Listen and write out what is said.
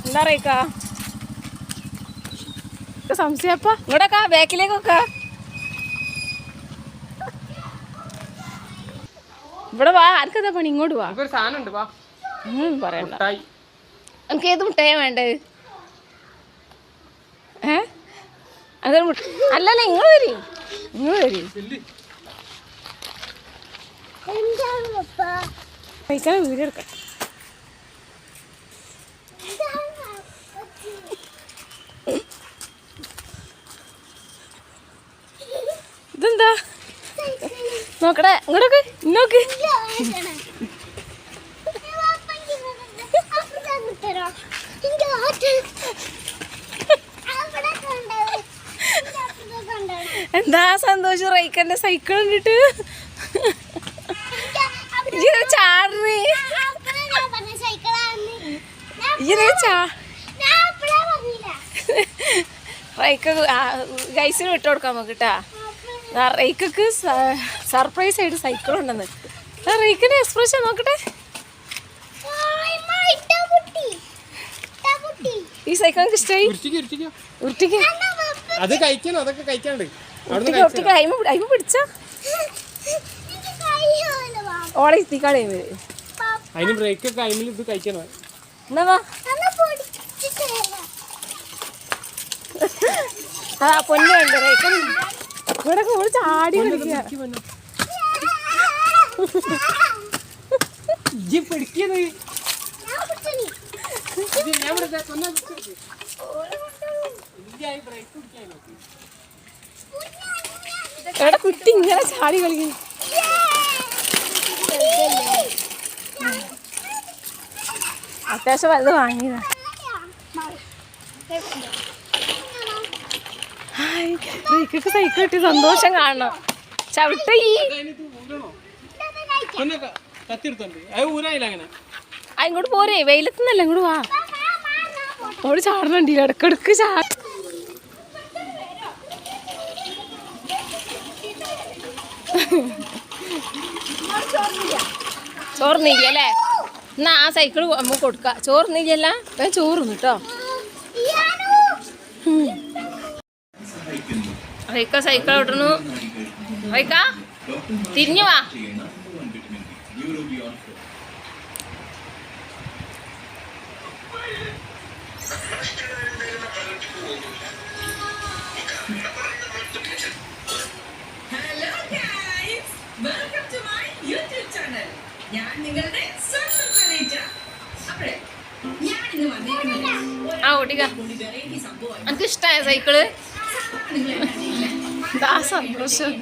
എന്താ പറയക്കാ സംശയപ്പ ഇങ്ങോട്ടൊക്കെ ബാക്കിലേക്കൊക്കെ ഇവിടെ വാ ആർക്കെന്താ പണി ഇങ്ങോട്ട് വാ പറയണ്ട എനിക്ക് ഏത് മുട്ടയാ വേണ്ടത് അതൊരു മുട്ട അല്ലല്ല ഇങ്ങോട്ട് വരി കഴിക്കാൻ വീഡിയോ എടുക്കാം ഇതെന്താ നോക്കട്ടെ ഇങ്ങോട്ടൊക്കെ നോക്ക് എന്താ സന്തോഷം റൈക്കന്റെ സൈക്കിൾ കണ്ടിട്ട് ചാടേ റൈക്ക് ഗൈസിന് വിട്ടു കൊടുക്കാൻ നമുക്ക് കേട്ടാ റൈക്കൊക്കെ സർപ്രൈസ് ആയിട്ട് സൈക്കിൾ ഉണ്ടെന്ന് റൈക്കിന്റെ എക്സ്പ്രഷൻ നോക്കട്ടെ ഈ സൈക്കിൾ എനിക്ക് ഇഷ്ടമായി ഉരുട്ടിക്ക് അയിമ പിടിച്ച ഓളെ എത്തിക്കാളെ എന്നാ ആ പൊന്നുണ്ട് റൈക്കൻ ഇവിടെ കൂടെ ചാടി കളിക്കുക എവിടെ കുട്ടി ഇങ്ങനെ ചാടി കളിക്കുന്നു അത്യാവശ്യം വലുത് വാങ്ങിയതാ സൈക്കിൾ കിട്ടി സന്തോഷം കാണണം ചവിട്ടി ഇങ്ങോട്ട് പോരേ വെയിലത്തുന്നല്ല ഇങ്ങോട്ട് വാ ഓട് ചാടണുണ്ടീല ഇടക്കിടക്ക് ചോർന്നില്ല അല്ലേ എന്നാ ആ സൈക്കിൾ നമുക്ക് കൊടുക്കാം ചോർന്നില്ലല്ല ചോറുന്നു കേട്ടോ റൈക്ക സൈക്കിൾ ഓട്ടണു റൈക്ക തിരിഞ്ഞു വാ ആ ഓട്ടിക്ക എനിക്ക് ഇഷ്ടമായ സൈക്കിള് സന്തോഷം